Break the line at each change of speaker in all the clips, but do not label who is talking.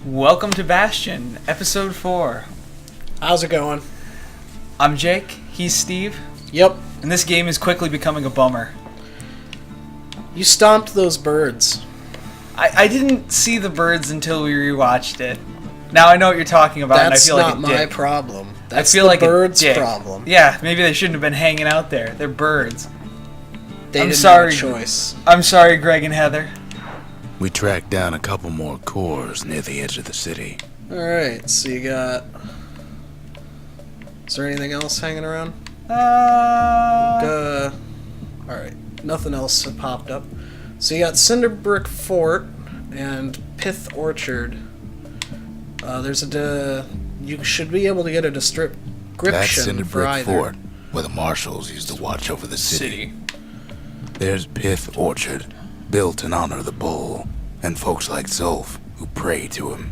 Welcome to Bastion, Episode 4.
How's it going?
I'm Jake, he's Steve,
Yep.
and this game is quickly becoming a bummer.
You stomped those birds.
I didn't see the birds until we rewatched it. Now I know what you're talking about, and I feel like a dick.
That's not my problem. That's
I feel
the
like
birds'
a dick.
problem.
Yeah, maybe they shouldn't have been hanging out there. They're birds.
They
I'm
didn't
sorry.
have a choice.
I'm sorry, Greg and Heather.
We tracked down a couple more cores near the edge of the city.
Alright, so you got... Is there anything else hanging around? Alright, nothing else had popped up. So you got Cinder Brick Fort and Pith Orchard. You should be able to get a description
That's Cinder
for
Brick
either.
Fort, where the marshals used to watch over the city. There's Pith Orchard, built in honor of the bull, and folks like Zolf, who pray to him.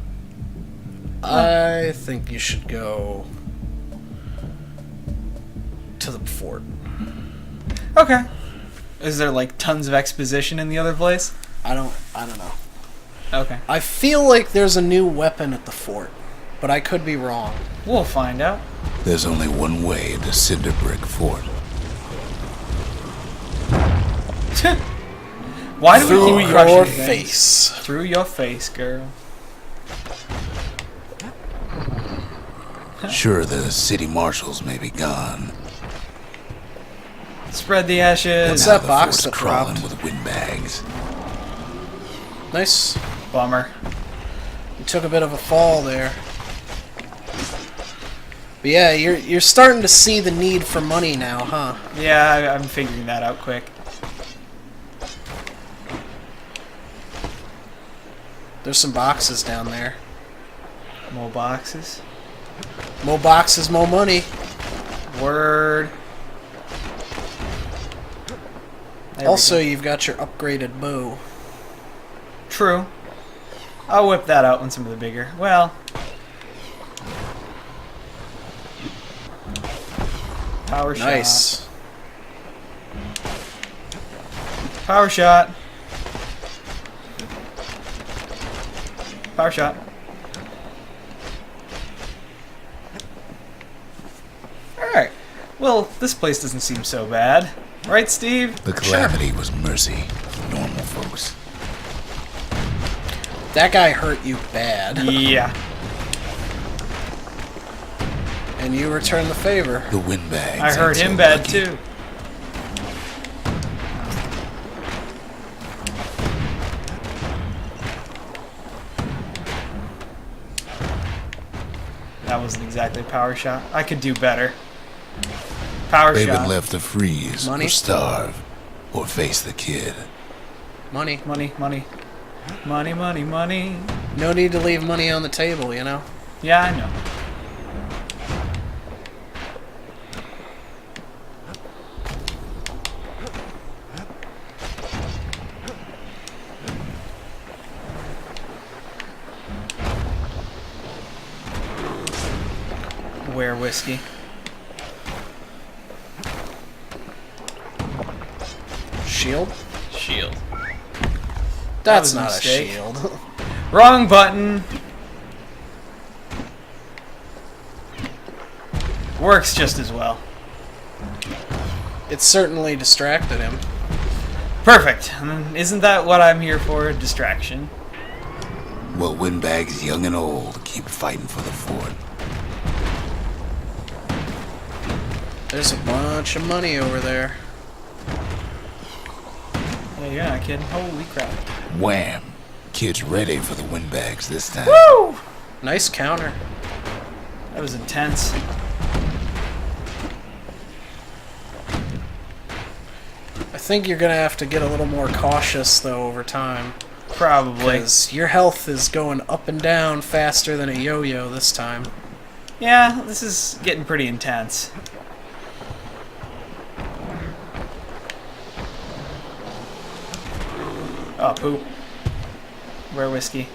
I think you should go to the fort.
Okay. Is there like tons of exposition in the other place?
I don't know.
Okay.
I feel like there's a new weapon at the fort, but I could be wrong.
We'll find out.
There's only one way into Cinder Brick Fort.
Why do we
Through
keep crushing
your
things?
face.
Through your face, girl.
Sure, the city marshals may be gone.
Spread the ashes.
What's
Now
that
the
box
fort's
that
crawling
dropped?
with windbags.
Nice.
Bummer.
You took a bit of a fall there. But yeah, you're starting to see the need for money now, huh?
Yeah, I'm figuring that out quick.
There's some boxes down there.
More boxes.
More boxes, more money.
Word. There
Also,
we go.
you've got your upgraded bow.
True. I'll whip that out when some of the bigger. Well. Power shot.
Nice.
Power shot. Power shot. Alright. Well, this place doesn't seem so bad. Right, Steve?
The calamity was mercy for normal folks.
That guy hurt you bad.
Yeah.
And you return the favor.
The windbags.
I hurt
ain't
him
so
bad,
lucky.
too. That wasn't exactly a power shot. I could do better. Power
They've
shot.
been left to freeze,
Money?
or starve, or face the kid.
Money.
Money, money. Money, money, money.
No need to leave money on the table, you know?
Yeah, I know. Where whiskey?
Shield?
Shield.
That's
was a
not a
mistake.
shield.
Wrong button. Works just as well.
It certainly distracted him.
Perfect. Isn't that what I'm here for? Distraction.
Well, windbags young and old keep fighting for the fort.
There's a bunch of money over there.
Yeah, you're not kidding. Holy crap.
Wham! Kid's ready for the windbags this time.
Woo!
Nice counter.
That was intense.
I think you're gonna have to get a little more cautious though over time.
Probably.
Because your health is going up and down faster than a yo-yo this time.
Yeah, this is getting pretty intense. Oh, poop. Rare whiskey.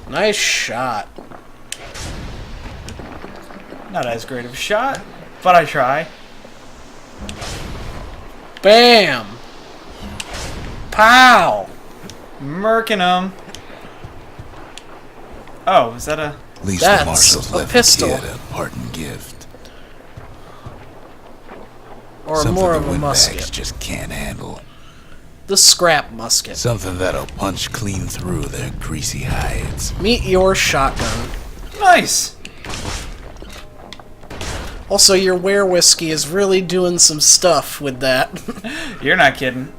Nice shot.
Not as great of a shot, but I try.
Bam! Pow!
Murking him. Oh, is that a...
At least
That's
the marshals
a
left
pistol.
the kid a parting gift.
Or
Something
more
the
of a
windbags
musket.
just can't handle.
The scrap musket.
Something that'll punch clean through their greasy hides.
Meet your shotgun.
Nice!
Also, your were whiskey is really doing some stuff with that.
You're not kidding.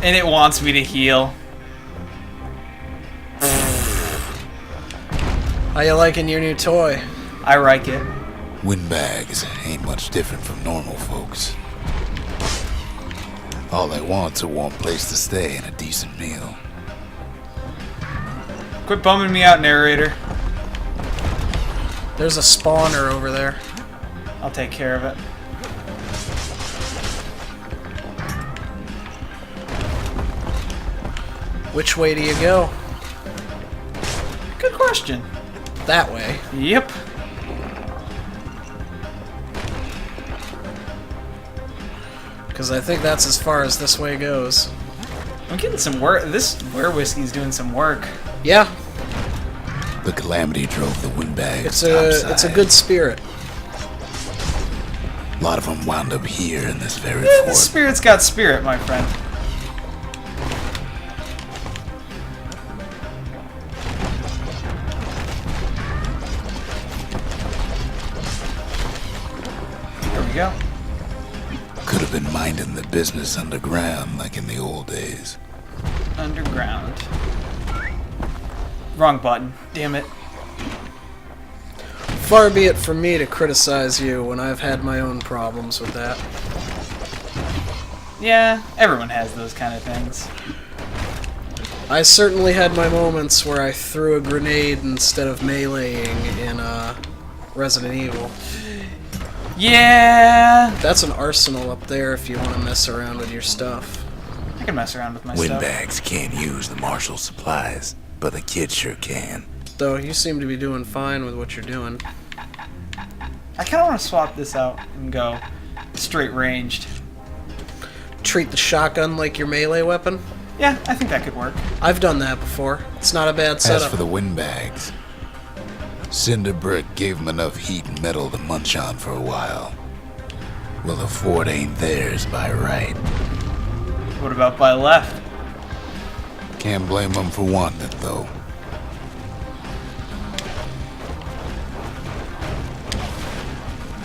And it wants me to heal.
How you liking your new toy?
I like it.
Windbags ain't much different from normal folks. All they want's a warm place to stay and a decent meal.
Quit bumming me out, narrator.
There's a spawner over there.
I'll take care of it.
Which way do you go?
Good question.
That way.
Yep.
Because I think that's as far as this way goes.
I'm getting some work. This were whiskey's doing some work.
Yeah,
The Calamity drove the windbags
it's
topside.
a good spirit.
A lot of them wound up here in this very
The
fort.
spirit's got spirit, my friend. There we go.
Could have been minding the business underground like in the old days.
Underground. Wrong button. Damn it.
Far be it from me to criticize you when I've had my own problems with that.
Yeah, everyone has those kind of things.
I certainly had my moments where I threw a grenade instead of meleeing in Resident Evil.
Yeah!
That's an arsenal up there if you want to mess around with your stuff.
I can mess around with my stuff.
Windbags can't use the marshal supplies, but the kid sure can.
Though you seem to be doing fine with what you're doing.
I kind of want to swap this out and go straight ranged.
Treat the shotgun like your melee weapon.
Yeah, I think that could work.
I've done that before. It's not a bad
As
setup.
for the windbags, Cinder Brick gave them enough heat and metal to munch on for a while. Well, the fort ain't theirs by right.
What about by left?
Can't blame them for wanting it, though.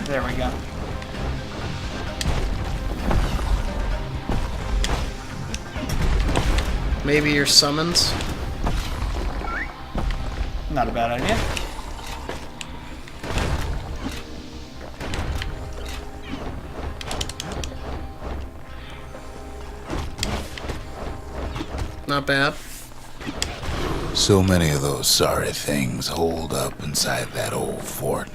There we go.
Maybe your summons.
Not a bad idea.
Not bad.
So many of those sorry things holed up inside that old fort.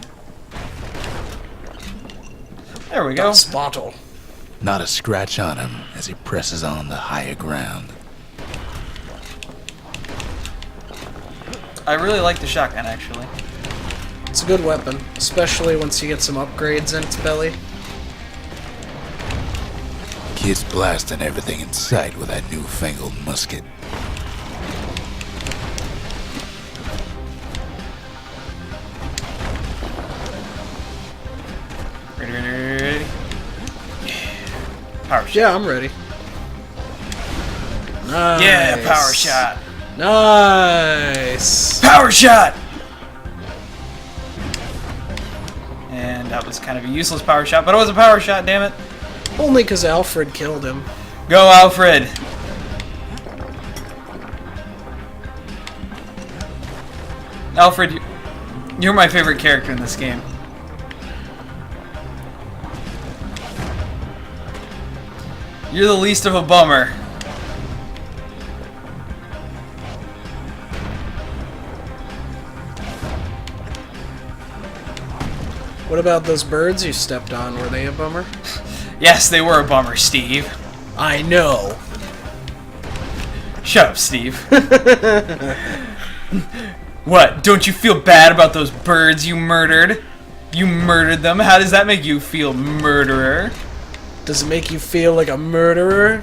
There we go.
Das bottle.
Not a scratch on him as he presses on to higher ground.
I really like the shotgun, actually.
It's a good weapon, especially once you get some upgrades in its belly.
Kid's blasting everything in sight with that newfangled musket.
Ready. Power shot.
Yeah, I'm ready. Nice.
Yeah, power shot.
Nice.
Power shot! And that was kind of a useless power shot, but it was a power shot, damn it.
Only because Alfred killed him.
Go, Alfred! Alfred, you're my favorite character in this game. You're the least of a bummer.
What about those birds you stepped on? Were they a bummer?
Yes, they were a bummer, Steve.
I know.
Shut up, Steve. What? Don't you feel bad about those birds you murdered? You murdered them? How does that make you feel, murderer?
Does it make you feel like a murderer?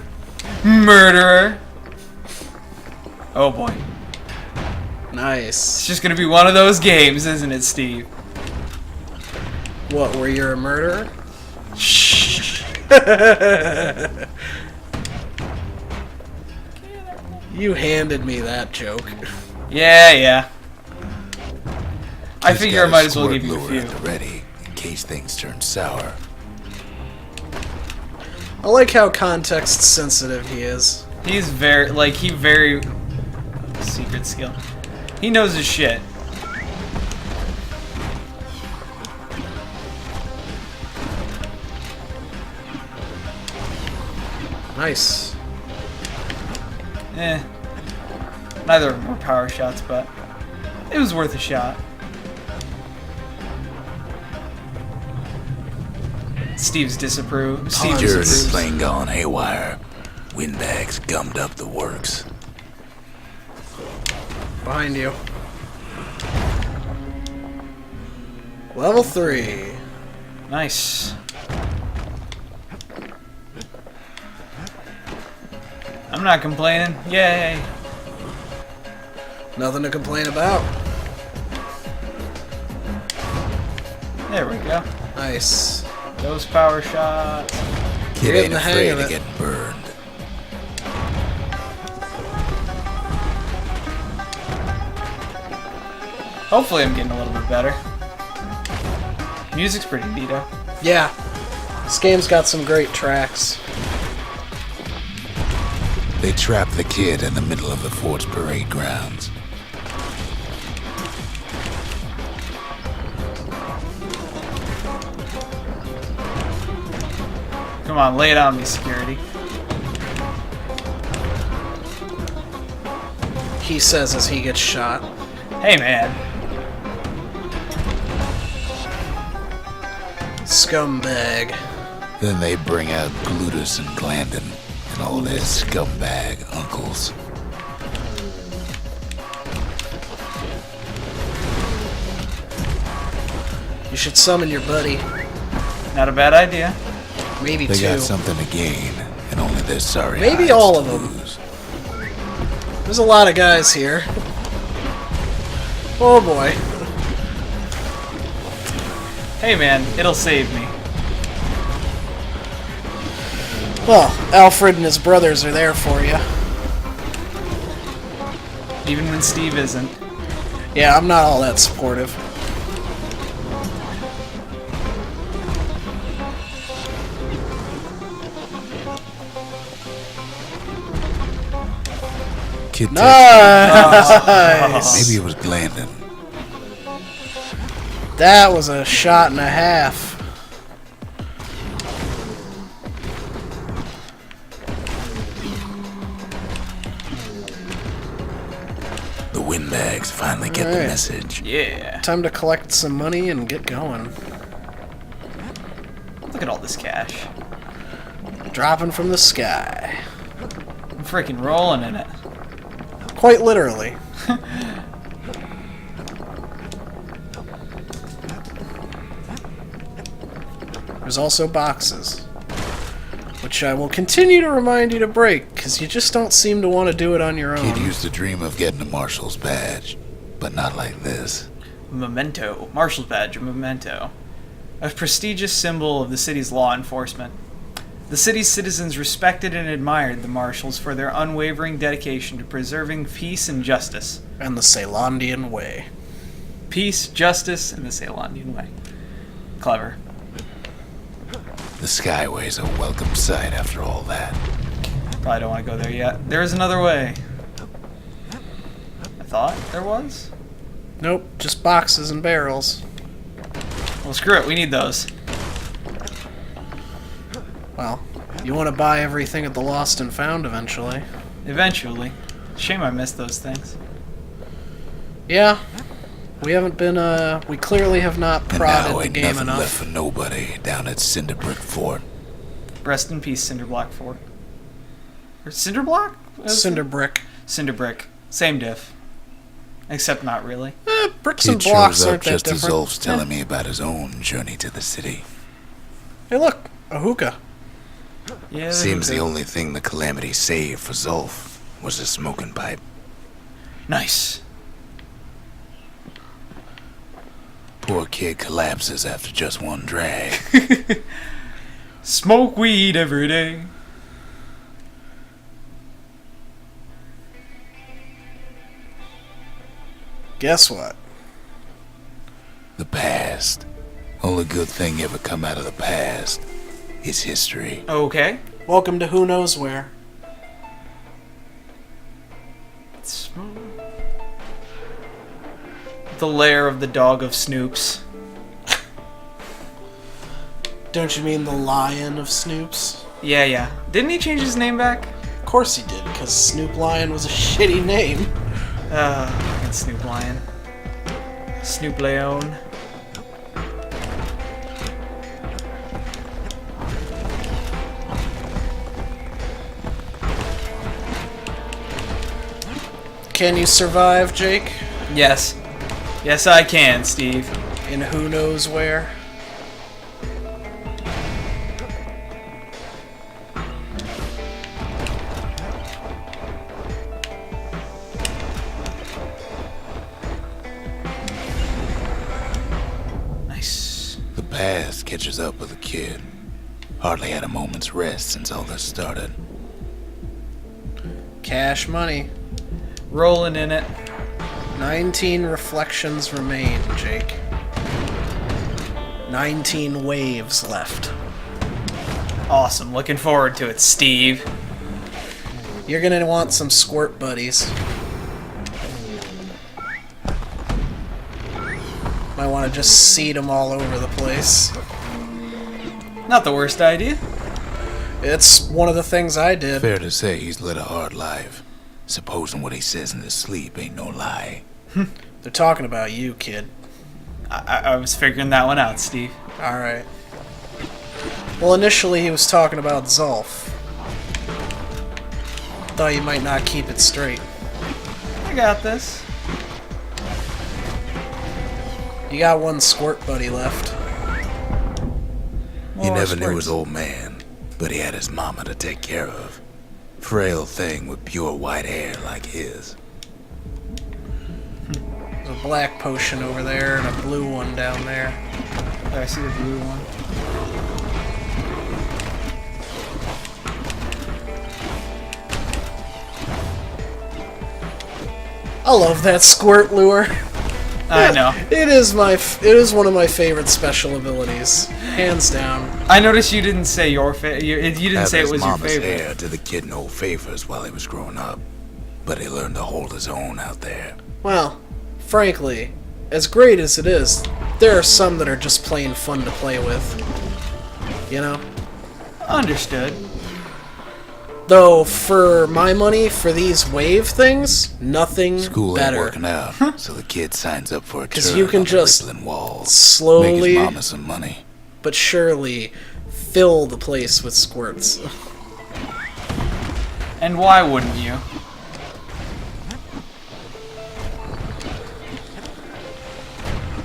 Murderer? Oh boy.
Nice.
It's just gonna be one of those games, isn't it, Steve?
What, where you're a murderer?
Shh.
You handed me that joke.
Yeah. I
He's
figure I
got
might as well
squirt
give you a
lure
few.
at the ready in case things turn sour.
I like how context sensitive he is.
He's very secret skill. He knows his shit.
Nice.
Neither of them were power shots, but it was worth a shot. Steve's disapprove. Steve
Jared
disapproves.
is plain gone haywire. Windbags gummed up the works.
Behind you. Level 3.
Nice. I'm not complaining. Yay.
Nothing to complain about.
There we go.
Nice.
Those power shots.
Kid
You're getting
ain't
the hang
afraid
of
to
it.
get burned.
Hopefully I'm getting a little bit better. Music's pretty neato.
Yeah. This game's got some great tracks.
They trapped the kid in the middle of the fort's parade grounds.
Come on, lay it on me, security.
He says as he gets shot.
Hey, man.
Scumbag.
Then they bring out Glutus and Glandon and all their scumbag uncles.
You should summon your buddy.
Not a bad idea.
Maybe
They
2.
got something to gain, and only their sorry
Maybe
eyes
all
to
of them.
lose.
There's a lot of guys here. Oh boy.
Hey, man, it'll save me.
Well, Alfred and his brothers are there for you.
Even when Steve isn't.
Yeah, I'm not all that supportive.
Kid
Nice!
Maybe it was Glandon.
That was a shot and a half.
The windbags finally get the
Alright.
message.
Yeah.
Time to collect some money and get going.
Look at all this cash.
Dropping from the sky.
I'm freaking rolling in it.
Quite literally. There's also boxes, which I will continue to remind you to break, because you just don't seem to want to do it on your
Kid
own.
used to dream of getting a marshal's badge, but not like this.
Memento. Marshal's badge, a memento. A prestigious symbol of the city's law enforcement. The city's citizens respected and admired the marshals for their unwavering dedication to preserving peace and justice.
And the Ceylondian way.
Peace, justice, and the Ceylondian way. Clever.
The Skyway's a welcome sight after all that.
Probably don't want to go there yet. There is another way. I thought there was.
Nope, just boxes and barrels.
Well, screw it. We need those.
Well, you want to buy everything at the Lost and Found eventually.
Eventually. Shame I missed those things.
Yeah, we haven't been, we clearly have not
And
prodded
now
the
ain't
game
nothing
enough.
left for nobody down at Cinderbrick Fort.
Rest in peace, Cinderblock 4. Or Cinderblock?
Cinder brick.
Cinderbrick. Same diff. Except not really.
Bricks
Kid
and blocks
shows up
aren't that
just as
different.
Ulf's telling me about his own journey to the city.
Hey look, a hookah.
Yeah.
Seems the only thing the Calamity saved for Zulf was a smoking pipe.
Nice.
Poor kid collapses after just one drag.
Smoke weed every day.
Guess what?
The past. Only good thing ever come out of the past is history.
Okay.
Welcome to Who Knows Where.
The lair of the dog of Snoops.
Don't you mean the Lion of Snoops?
Yeah. Didn't he change his name back?
Of course he did, because Snoop Lion was a shitty name.
Fucking Snoop Lion. Snoop Leone.
Can you survive, Jake?
Yes. Yes, I can, Steve.
In Who Knows Where?
Nice.
The past catches up with the kid. Hardly had a moment's rest since all this started.
Cash money.
Rolling in it.
19 reflections remain, Jake. 19 waves left.
Awesome. Looking forward to it, Steve.
You're gonna want some squirt buddies. Might want to just seed them all over the place.
Not the worst idea.
It's one of the things I did.
Fair to say he's led a hard life. Supposing what he says in his sleep ain't no lie.
They're talking about you, kid.
I was figuring that one out, Steve.
Alright. Well, initially he was talking about Zolf. Thought you might not keep it straight.
I got this.
You got one squirt buddy left.
He
More
never knew
squirts.
his old man, but he had his mama to take care of. Frail thing with pure white hair like his.
There's a black potion over there and a blue one down there.
Oh, I see the blue one.
I love that squirt lure.
I know.
It is one of my favorite special abilities, hands down.
I noticed you didn't say your favorite. You didn't say it
His
was your
mama's
favorite.
hair did the kid no favors while he was growing up, but he learned to hold his own out there.
Well, frankly, as great as it is, there are some that are just plain fun to play with. You know?
Understood.
Though, for my money, for these wave things, nothing
School
better.
ain't working out, so the kid signs up for a
'Cause
turn
you can
on the
just
whistling walls, make
slowly,
his mama some money.
but surely, fill the place with squirts.
And why wouldn't you?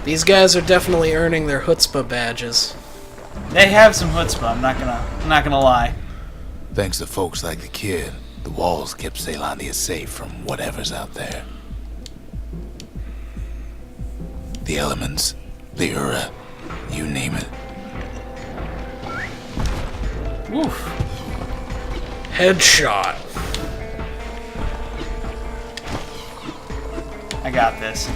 These guys are definitely earning their chutzpah badges.
They have some chutzpah. I'm not gonna lie.
Thanks to folks like the kid, the walls kept Ceylondia safe from whatever's out there. The elements, the Ura, you name it.
Oof.
Headshot.
I got this.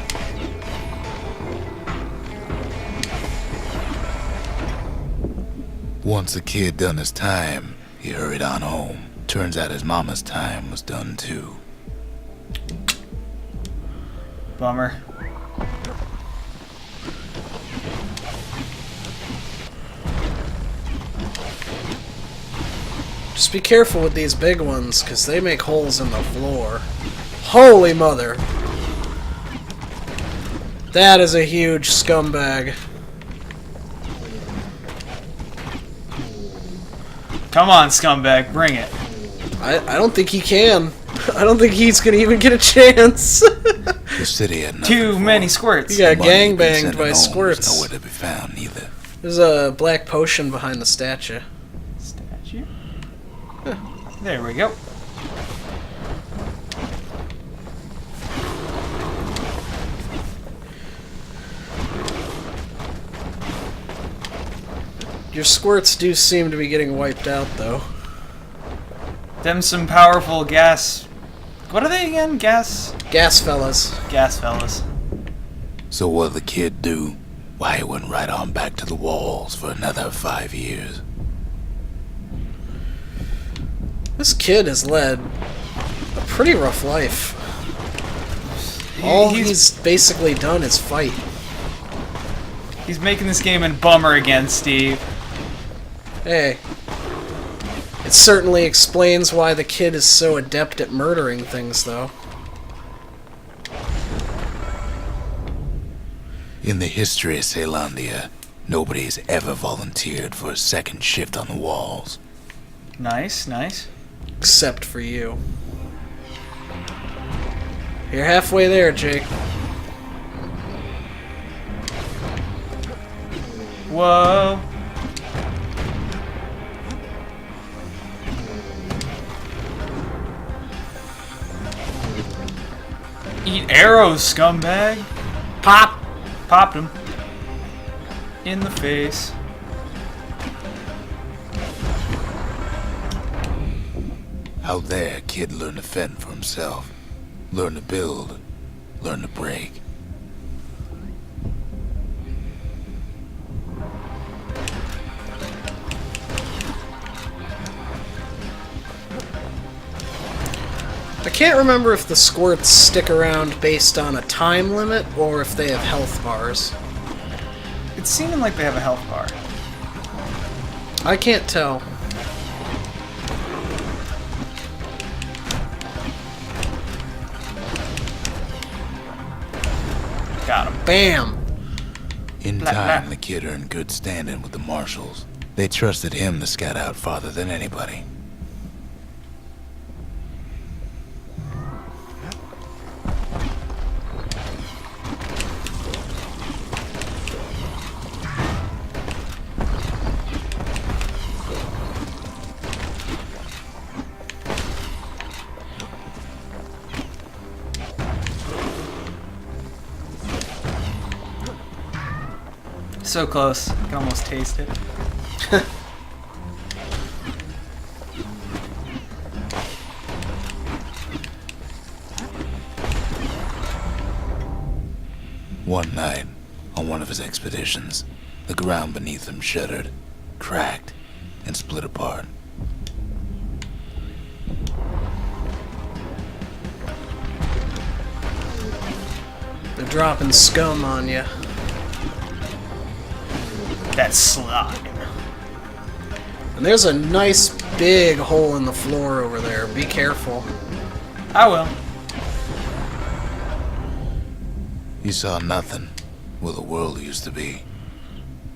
Once the kid done his time, he hurried on home. Turns out his mama's time was done too.
Bummer.
Just be careful with these big ones, because they make holes in the floor. Holy mother! That is a huge scumbag.
Come on, scumbag, bring it.
I don't think he can. I don't think he's gonna even get a chance.
The city had nothing
Too
for
many
him.
squirts.
He got
Money he'd been
gangbanged
sending
by
home was
squirts.
nowhere to be found either.
There's a black potion behind the statue.
Statue. There we go.
Your squirts do seem to be getting wiped out, though.
Them some powerful gas... What are they again? Gas
fellas.
So what'd the kid do? Why, he went right on back to the walls for another 5 years.
This kid has led a pretty rough life. All he's basically done is fight.
He's making this game a bummer again, Steve.
Hey. It certainly explains why the kid is so adept at murdering things, though.
In the history of Caelondia, nobody's ever volunteered for a second shift on the walls.
Nice, nice.
Except for you. You're halfway there, Jake.
Whoa. Eat arrows, scumbag.
Pop!
Popped him. In the face.
Out there, kid learned to fend for himself. Learn to build. Learn to break.
I can't remember if the squirts stick around based on a time limit or if they have health bars.
It's seeming like they have a health bar.
I can't tell.
Got him.
Bam!
In
Blah,
time,
blah.
the kid earned good standing with the marshals. They trusted him to scout out farther than anybody.
So close. I can almost taste it.
One night, on one of his expeditions, the ground beneath him shuddered, cracked, and split apart.
They're dropping scum on you.
That slime.
And there's a nice big hole in the floor over there. Be careful.
I will.
You saw nothing where the world used to be.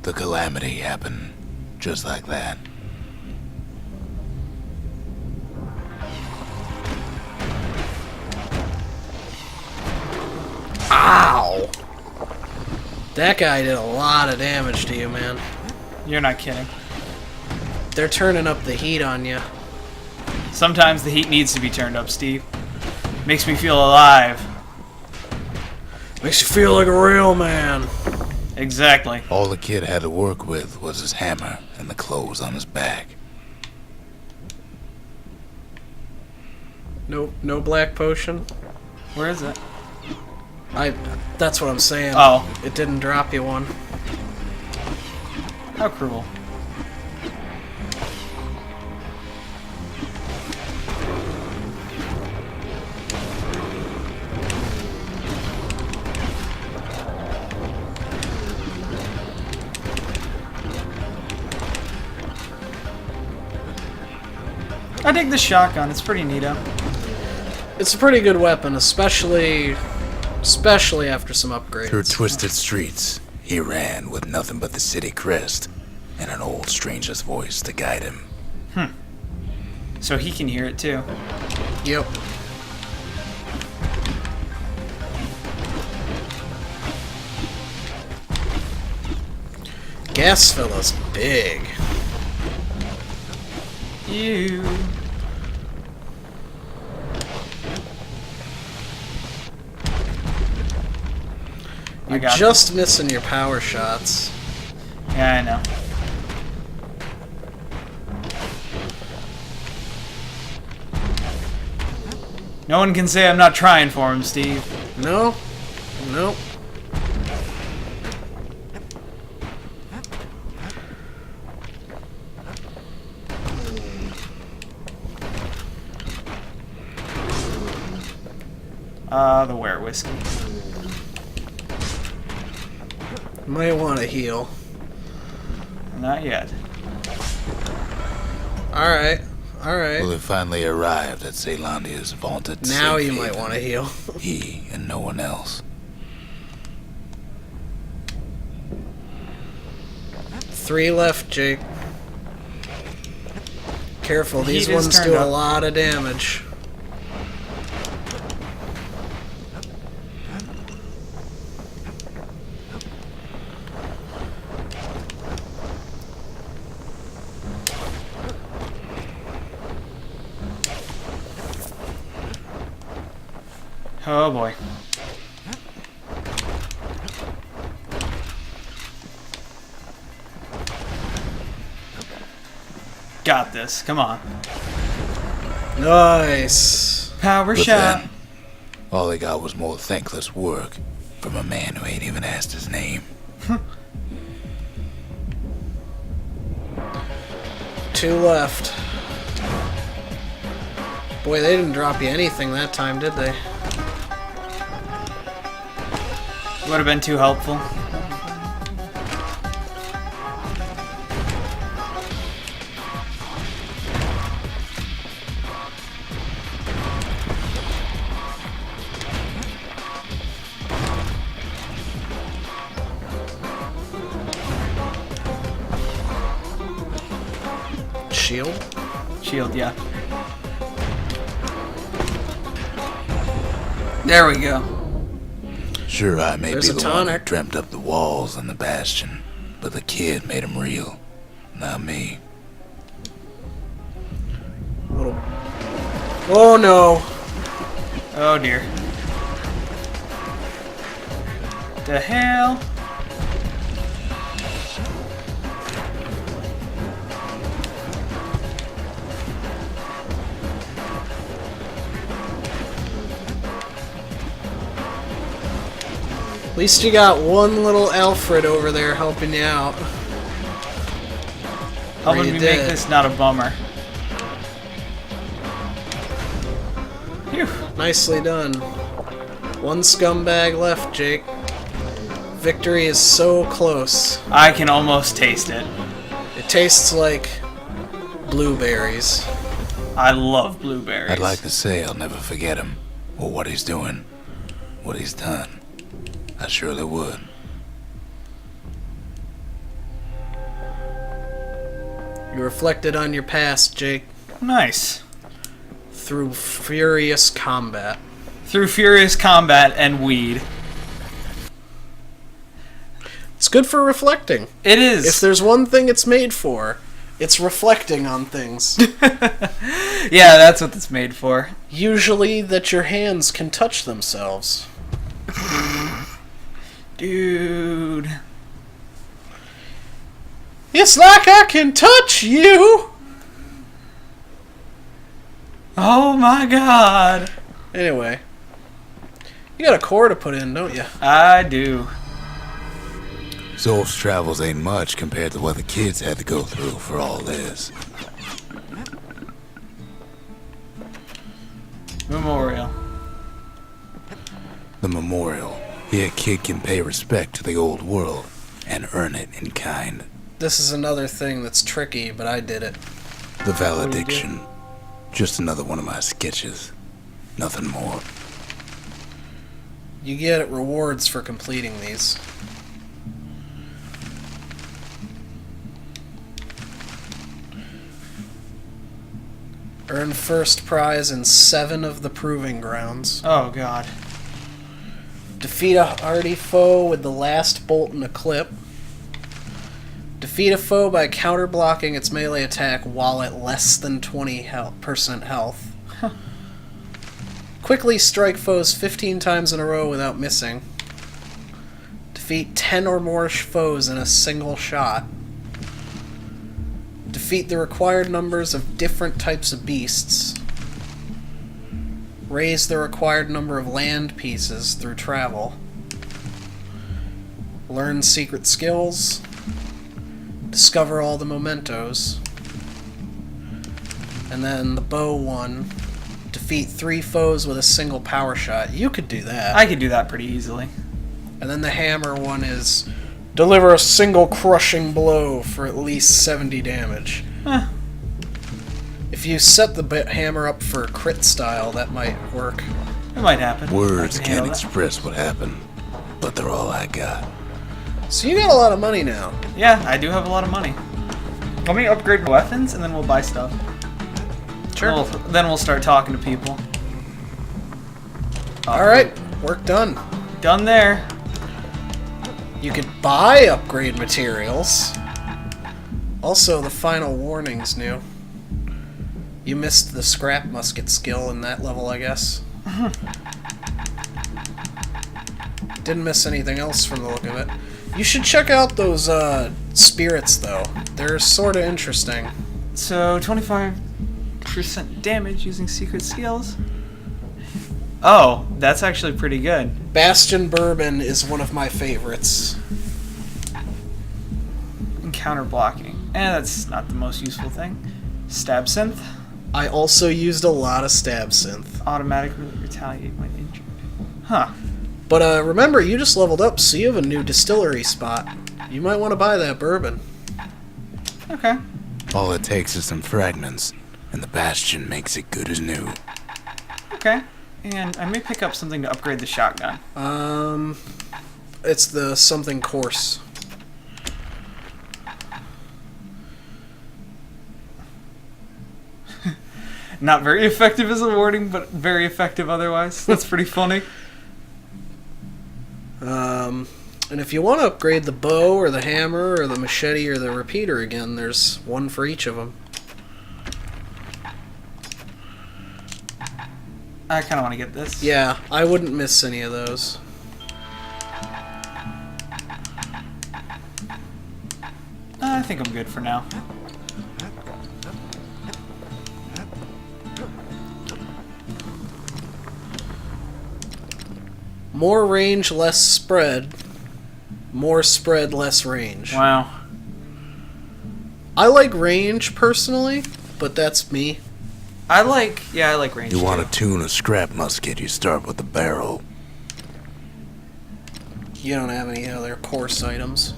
The calamity happened just like that.
Ow! That guy did a lot of damage to you, man.
You're not kidding.
They're turning up the heat on you.
Sometimes the heat needs to be turned up, Steve. Makes me feel alive.
Makes you feel like a real man.
Exactly.
All the kid had to work with was his hammer and the clothes on his back.
No black potion?
Where is it?
That's what I'm saying.
Oh.
It didn't drop you one.
How cruel. I dig the shotgun, it's pretty neato.
It's a pretty good weapon, especially after some upgrades.
Through twisted streets, he ran with nothing but the city crest and an old stranger's voice to guide him.
So he can hear it too.
Yep. Gas fella's big.
You.
You're
got
just missing your power shots.
Yeah, I know. No one can say I'm not trying for him, Steve.
No? Nope.
The were whiskey.
Might want to heal.
Not yet.
Alright. Alright.
Well, it finally arrived at Ceylandia's vaunted
Now
safe
you might
haven.
want to heal.
He and no one else.
3 left, Jake. Careful,
The
these
heat is
ones
turned
do a
up.
lot of damage.
Oh boy. Got this. Come on.
Nice.
Power
But
shot.
then, all they got was more thankless work from a man who ain't even asked his name.
2 left. Boy, they didn't drop you anything that time, did they?
Would have been too helpful.
Shield?
Shield, yeah. There we go.
Sure, I may
There's
be
a
the one who
tonic.
dreamt up the walls and the Bastion, but the kid made him real, not me.
Little. Oh no!
Oh dear. The hell?
At least you got one little Alfred over there helping you out.
Helping
you
me make
did.
this not a bummer. Phew.
Nicely done. 1 scumbag left, Jake. Victory is so close.
I can almost taste it.
It tastes like blueberries.
I love blueberries.
I'd like to say I'll never forget him, or what he's doing, what he's done. I surely would.
You reflected on your past, Jake,
Nice.
through furious combat.
Through furious combat and weed.
It's good for reflecting.
It is.
If there's one thing it's made for, it's reflecting on things.
Yeah, that's what it's made for.
Usually that your hands can touch themselves.
Dude.
It's like I can touch you!
Oh my god.
Anyway. You got a core to put in, don't you?
I do.
Zolf's travels ain't much compared to what the kids had to go through for all this.
Memorial.
The memorial. Here, a kid can pay respect to the old world and earn it in kind.
This is another thing that's tricky, but I did it.
The
do you
valediction. Just another one of my sketches. Nothing more.
You get rewards for completing these. Earn first prize in 7 of the proving grounds.
Oh god.
Defeat a hardy foe with the last bolt in a clip. Defeat a foe by counter-blocking its melee attack while at less than 20% health. Quickly strike foes 15 times in a row without missing. Defeat 10 or more foes in a single shot. Defeat the required numbers of different types of beasts. Raise the required number of land pieces through travel. Learn secret skills. Discover all the mementos. And then the bow one. Defeat 3 foes with a single power shot. You could do that.
I could do that pretty easily.
And then the hammer one is deliver a single crushing blow for at least 70 damage.
Huh.
If you set the hammer up for crit style, that might work.
It might happen.
Words
I can
can't
handle that.
express what happened, but they're all I got.
So you got a lot of money now.
Yeah, I do have a lot of money. Let me upgrade my weapons, and then we'll buy stuff.
Sure.
Then we'll start talking to people.
Alright, work done.
Done there.
You could buy upgrade materials. Also, the final warning's new. You missed the scrap musket skill in that level, I guess. Didn't miss anything else from the look of it. You should check out those spirits, though. They're sort of interesting.
So, 25% damage using secret skills. Oh, that's actually pretty good.
Bastion Bourbon is one of my favorites.
And counter blocking. That's not the most useful thing. Stab synth.
I also used a lot of stab synth.
Automatically retaliate when injured. Huh.
But remember, you just leveled up, so you have a new distillery spot. You might want to buy that bourbon.
Okay.
All it takes is some fragments, and the Bastion makes it good as new.
Okay. And I may pick up something to upgrade the shotgun.
It's the something coarse.
Not very effective as a warning, but very effective otherwise. That's pretty funny.
And if you want to upgrade the bow or the hammer or the machete or the repeater again, there's one for each of them.
I kind of want to get this.
Yeah, I wouldn't miss any of those.
I think I'm good for now.
More range, less spread. More spread, less range.
Wow.
I like range personally, but that's me.
I like range.
You want
too.
to tune a scrap musket, you start with the barrel.
You don't have any other course items.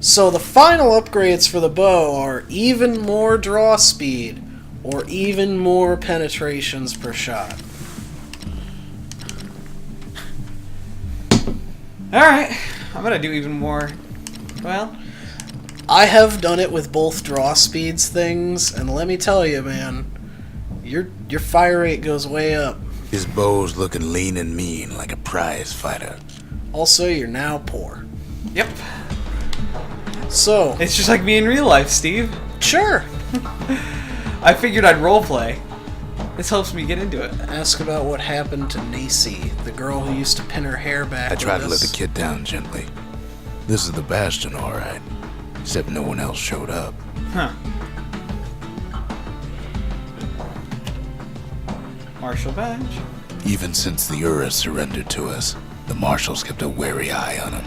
So the final upgrades for the bow are even more draw speed or even more penetrations per shot.
Alright. I'm gonna do even more. Well,
I have done it with both draw speeds things, and let me tell you, man, your fire rate goes way up.
His bow's looking lean and mean like a prize fighter.
Also, you're now poor.
yep.
So,
It's just like me in real life, Steve.
sure,
I figured I'd roleplay. This helps me get into it.
ask about what happened to Nacy, the girl who used to pin her hair back.
I tried to
with
let the
us.
kid down gently. This is the Bastion, alright. Except no one else showed up.
Huh. Marshal badge.
Even since the Ura surrendered to us, the Marshals kept a wary eye on him.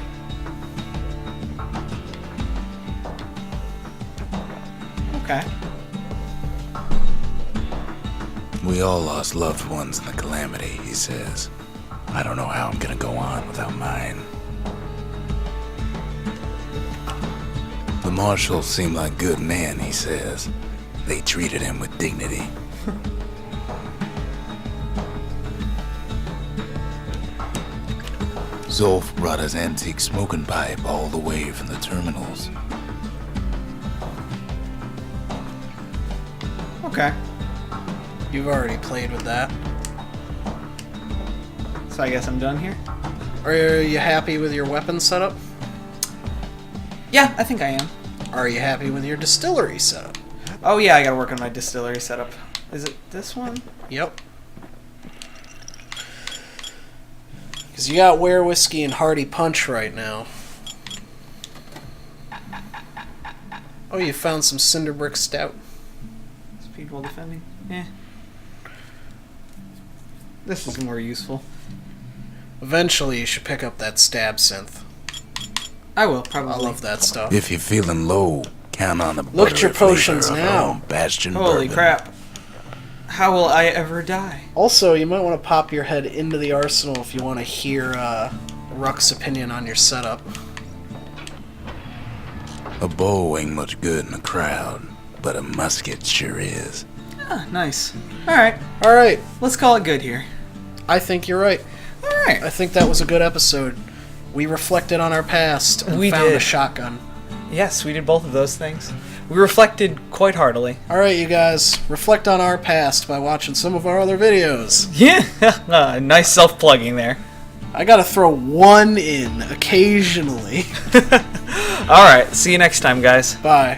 Okay.
We all lost loved ones in the calamity, he says. I don't know how I'm gonna go on without mine. The Marshals seem like good men, he says. They treated him with dignity. Zolf brought his antique smoking pipe all the way from the terminals.
Okay.
You've already played with that.
So I guess I'm done here?
Are you happy with your weapon setup?
Yeah, I think I am.
Are you happy with your distillery setup?
Oh yeah, I gotta work on my distillery setup. Is it this one?
Yep. Because you got Ware Whiskey and Hardy Punch right now. Oh, you found some Cinderbrick Stout.
Speed while defending? Yeah. This is more useful.
Eventually, you should pick up that stab synth.
I will, probably.
I love that stuff.
If you're feeling low, count on the
Look at your
buttery
potions
flavor of
now.
our own Bastion
Holy
bourbon.
crap. How will I ever die?
Also, you might want to pop your head into the arsenal if you want to hear Ruck's opinion on your setup.
A bow ain't much good in a crowd, but a musket sure is.
Ah, nice. Alright,
Alright,
let's call it good here.
I think you're right.
Alright.
I think that was a good episode. We reflected on our past and
We
found a
did.
shotgun.
Yes, we did both of those things. We reflected quite heartily.
Alright, you guys, reflect on our past by watching some of our other videos.
Yeah, nice self-plugging there.
I gotta throw one in occasionally.
Alright, see you next time, guys.
Bye.